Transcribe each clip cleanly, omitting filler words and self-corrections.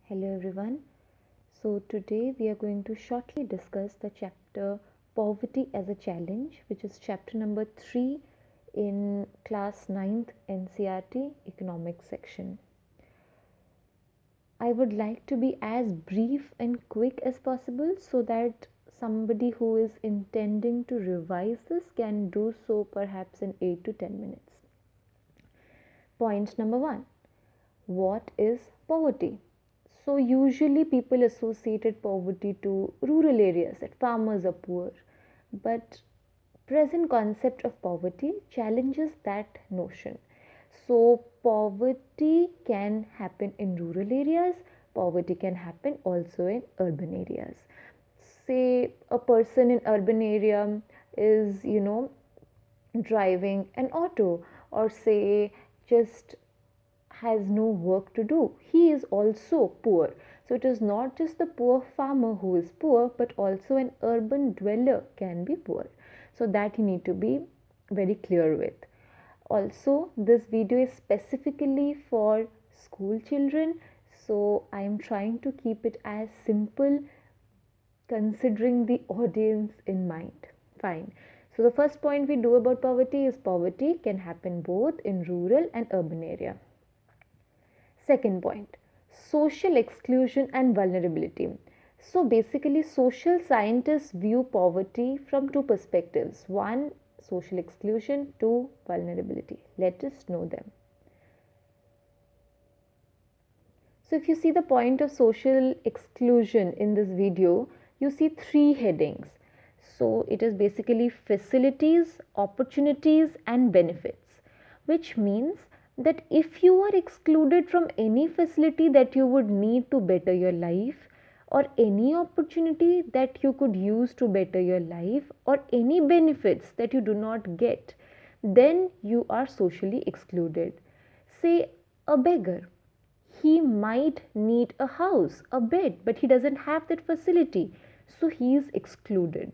Hello everyone. So today we are going to shortly discuss the chapter Poverty as a Challenge, which is chapter number 3 in class 9th Ncert economics section. I would like to be as brief and quick as possible so that somebody who is intending to revise this can do so perhaps in 8 to 10 minutes. Point number 1. What is poverty? So usually people associated poverty to rural areas, that farmers are poor. But present concept of poverty challenges that notion. So poverty can happen in rural areas, poverty can happen also in urban areas. Say a person in urban area is, driving an auto, or say just has no work to do, he is also poor. So it is not just the poor farmer who is poor, but also an urban dweller can be poor. So that you need to be very clear with. Also, this video is specifically for school children, so I am trying to keep it as simple considering the audience in mind. Fine. So the first point we do about poverty is poverty can happen both in rural and urban area. Second point, social exclusion and vulnerability. So basically, social scientists view poverty from two perspectives. One, social exclusion, two, vulnerability. Let us know them. So if you see the point of social exclusion in this video, you see three headings. So it is basically facilities, opportunities and benefits, which means that if you are excluded from any facility that you would need to better your life, or any opportunity that you could use to better your life, or any benefits that you do not get, then you are socially excluded. Say a beggar, he might need a house, a bed, but he doesn't have that facility, so he is excluded.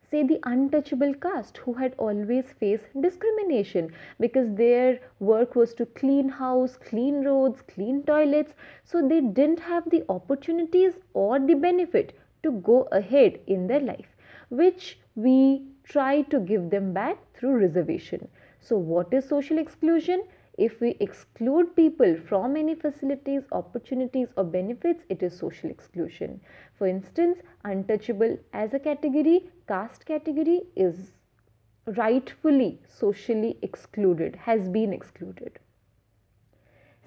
Say the untouchable caste who had always faced discrimination because their work was to clean house, clean roads, clean toilets, so they didn't have the opportunities or the benefit to go ahead in their life, which we try to give them back through reservation. So what is social exclusion? If we exclude people from any facilities, opportunities or benefits, it is social exclusion. For instance, untouchable as a category, caste category is rightfully socially excluded, has been excluded.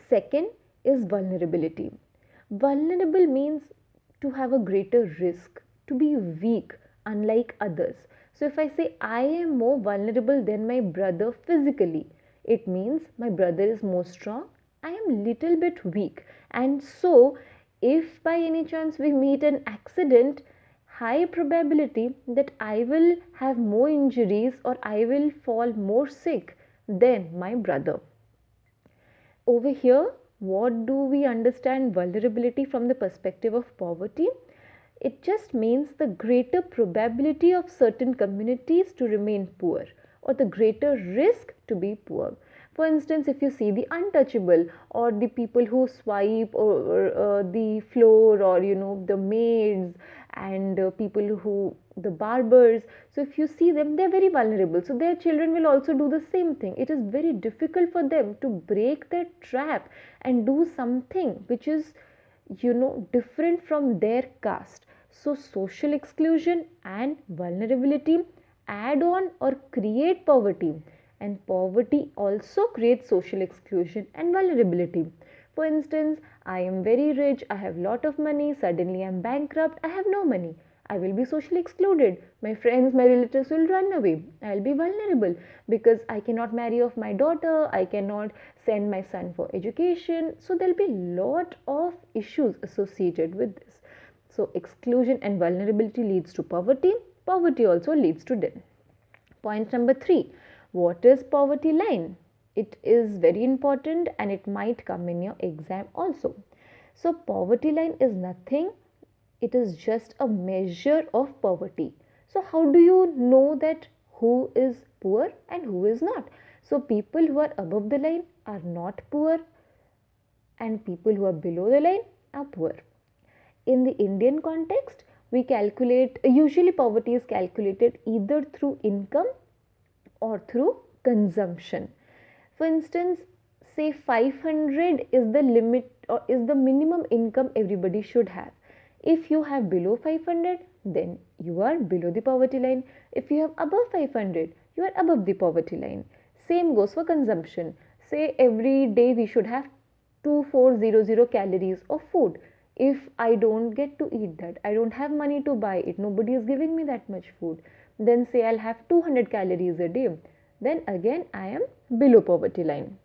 Second is vulnerability. Vulnerable means to have a greater risk, to be weak, unlike others. So if I say I am more vulnerable than my brother physically, it means my brother is more strong, I am little bit weak, and so if by any chance we meet an accident, high probability that I will have more injuries or I will fall more sick than my brother. Over here, what do we understand vulnerability from the perspective of poverty? It just means the greater probability of certain communities to remain poor, or the greater risk to be poor. For instance, if you see the untouchable, or the people who swipe or the floor, or the maids and people who the barbers, so if you see them, they're very vulnerable, so their children will also do the same thing. It is very difficult for them to break that trap and do something which is different from their caste. So social exclusion and vulnerability add on or create poverty, and poverty also creates social exclusion and vulnerability. For instance, I am very rich, I have lot of money, suddenly I am bankrupt, I have no money, I will be socially excluded. My friends, my relatives will run away. I will be vulnerable because I cannot marry off my daughter, I cannot send my son for education. So there will be lot of issues associated with this. So exclusion and vulnerability leads to poverty. Poverty also leads to death. Point number 3. What is poverty line? It is very important and it might come in your exam also. So poverty line is nothing. It is just a measure of poverty. So how do you know that who is poor and who is not? So people who are above the line are not poor, and people who are below the line are poor. In the Indian context, we calculate, usually poverty is calculated either through income or through consumption. For instance, say 500 is the limit or is the minimum income everybody should have. If you have below 500, then you are below the poverty line. If you have above 500, you are above the poverty line. Same goes for consumption. Say every day we should have 2400 calories of food. If I don't get to eat that, I don't have money to buy it, nobody is giving me that much food, then say I'll have 200 calories a day, then again I am below poverty line.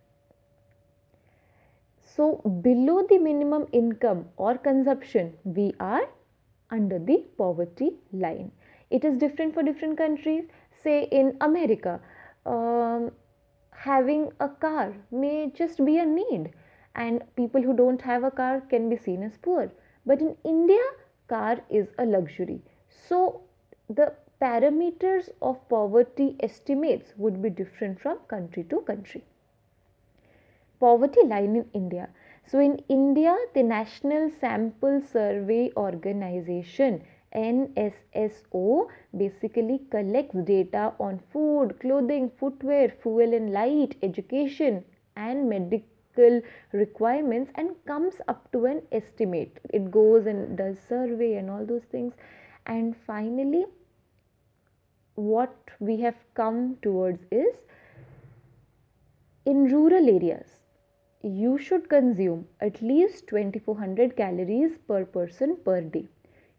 So below the minimum income or consumption, we are under the poverty line. It is different for different countries. Say in America, having a car may just be a need, and people who don't have a car can be seen as poor. But in India, car is a luxury. So the parameters of poverty estimates would be different from country to country. Poverty line in India. So in India, the National Sample Survey Organization NSSO basically collects data on food, clothing, footwear, fuel and light, education and medical requirements and comes up to an estimate. It goes and does survey and all those things, and finally what we have come towards is, in rural areas you should consume at least 2400 calories per person per day.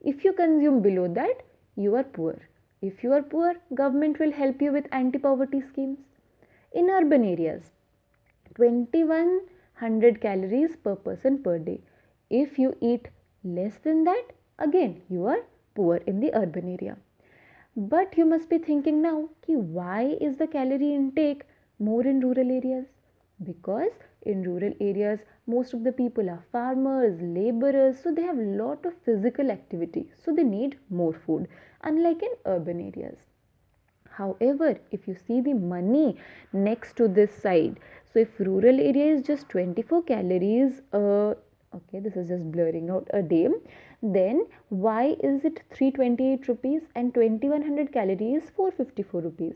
If you consume below that, you are poor. If you are poor, government will help you with anti-poverty schemes. In urban areas, 2100 calories per person per day. If you eat less than that, again you are poor in the urban area. But you must be thinking now, why is the calorie intake more in rural areas? Because in rural areas, most of the people are farmers, laborers, so they have a lot of physical activity, so they need more food, unlike in urban areas. However, if you see the money next to this side, so if rural area is just 24 calories, okay, this is just blurring out a day, then why is it 328 rupees and 2100 calories 454 rupees?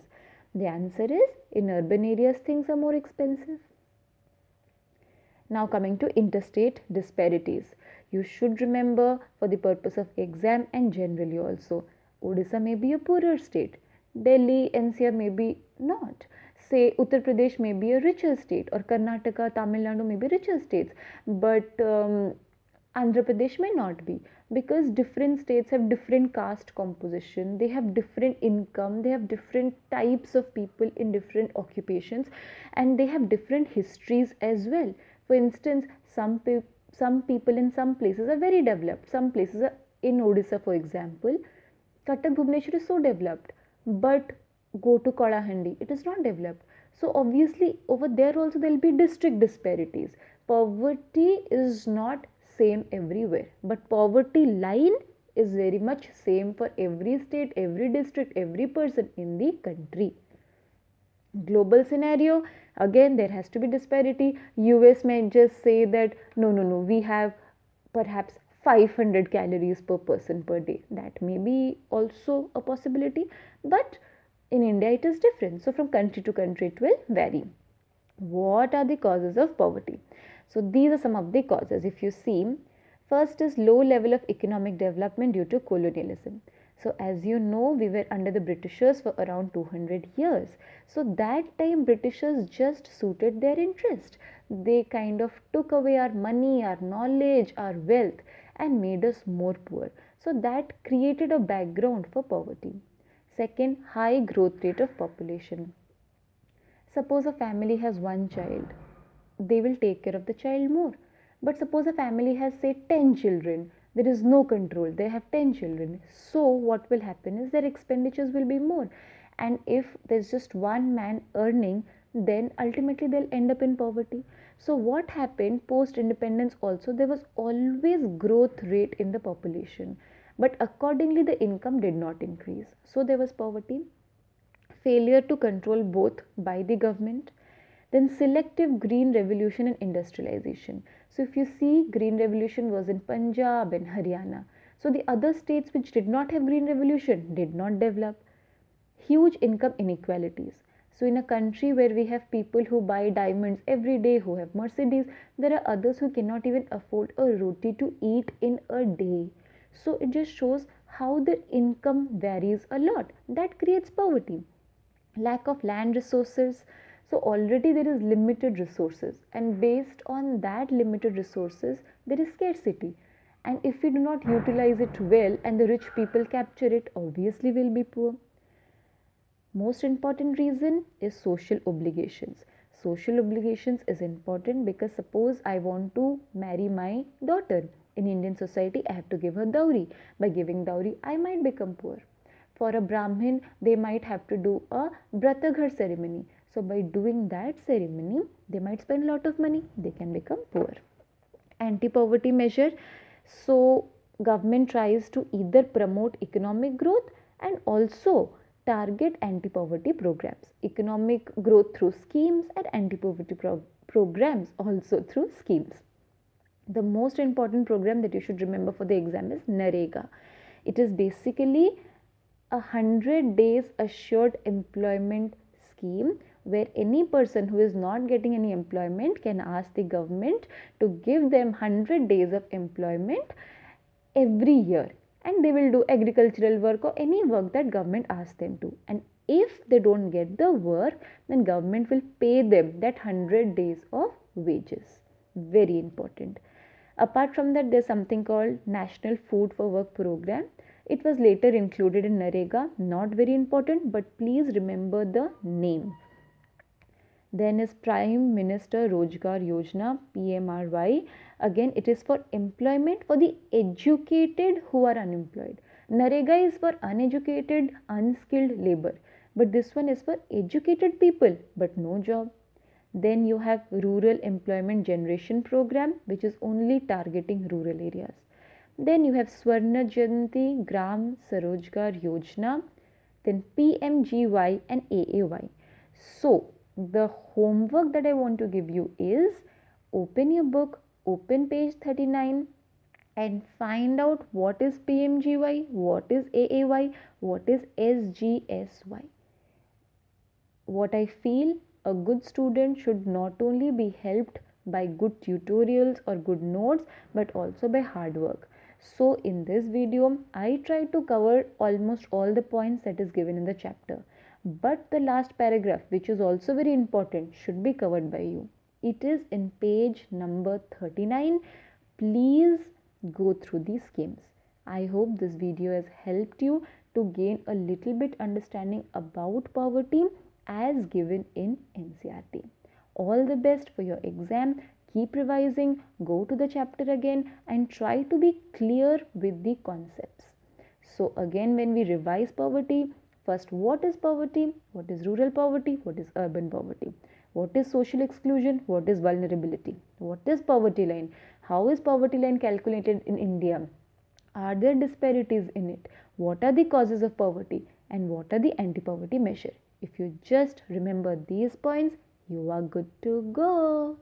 The answer is, in urban areas things are more expensive. Now coming to interstate disparities. You should remember, for the purpose of exam and generally also, Odisha may be a poorer state, Delhi, NCR may be not. Say Uttar Pradesh may be a richer state, or Karnataka, Tamil Nadu may be richer states, but Andhra Pradesh may not be, because different states have different caste composition, they have different income, they have different types of people in different occupations, and they have different histories as well. For instance, some people in some places are very developed, some places are, in Odisha for example, Cuttack Bhubaneswar is so developed, but go to Kalahandi, it is not developed. So obviously over there also there will be district disparities. Poverty is not same everywhere, but poverty line is very much same for every state, every district, every person in the country. Global scenario, again there has to be disparity. US may just say that no, we have perhaps 500 calories per person per day. That may be also a possibility, but in India it is different. So from country to country it will vary. What are the causes of poverty? So these are some of the causes. If you see, first is low level of economic development due to colonialism. So as you know, we were under the Britishers for around 200 years. So that time Britishers just suited their interest. They kind of took away our money, our knowledge, our wealth and made us more poor. So that created a background for poverty. Second, high growth rate of population. Suppose a family has one child, they will take care of the child more. But suppose a family has say 10 children, there is no control, they have 10 children. So what will happen is their expenditures will be more. And if there's just one man earning, then ultimately they'll end up in poverty. So what happened post independence also, there was always growth rate in the population, but accordingly the income did not increase. So there was poverty. Failure to control both by the government. Then selective green revolution and industrialization. So if you see, green revolution was in Punjab and Haryana. So the other states which did not have green revolution did not develop. Huge income inequalities. So in a country where we have people who buy diamonds every day, who have Mercedes, there are others who cannot even afford a roti to eat in a day. So it just shows how the income varies a lot. That creates poverty. Lack of land resources. So already there is limited resources, and based on that limited resources there is scarcity, and if we do not utilize it well and the rich people capture it, obviously we'll be poor. Most important reason is social obligations. Social obligations is important because suppose I want to marry my daughter. In Indian society, I have to give her dowry. By giving dowry, I might become poor. For a Brahmin, they might have to do a Brataghar ceremony. So by doing that ceremony, they might spend a lot of money. They can become poor. Anti-poverty measure. So government tries to either promote economic growth and also target anti-poverty programs. Economic growth through schemes and anti-poverty programs also through schemes. The most important program that you should remember for the exam is Narega. It is basically 100 days assured employment scheme where any person who is not getting any employment can ask the government to give them 100 days of employment every year, and they will do agricultural work or any work that government asks them to, and if they don't get the work, then government will pay them that 100 days of wages. Very important. Apart from that, there's something called National Food for Work program. It was later included in Narega. Not very important, but please remember the name. Then is Prime Minister Rozgar Yojana, PMRY. Again, it is for employment for the educated who are unemployed. Narega is for uneducated, unskilled labor. But this one is for educated people but no job. Then you have Rural Employment Generation Program, which is only targeting rural areas. Then you have Swarna Jayanti Gram Sarojgar Yojana, then PMGY and AAY. So the homework that I want to give you is open your book, open page 39 and find out what is PMGY, what is AAY, what is SGSY. What I feel, a good student should not only be helped by good tutorials or good notes but also by hard work. So in this video, I try to cover almost all the points that is given in the chapter. But the last paragraph, which is also very important, should be covered by you. It is in page number 39. Please go through these schemes. I hope this video has helped you to gain a little bit understanding about poverty as given in Ncert. All the best for your exam. Keep revising, go to the chapter again and try to be clear with the concepts. So again, when we revise poverty, first, what is poverty? What is rural poverty? What is urban poverty? What is social exclusion? What is vulnerability? What is poverty line? How is poverty line calculated in India? Are there disparities in it? What are the causes of poverty? And what are the anti-poverty measures? If you just remember these points, you are good to go.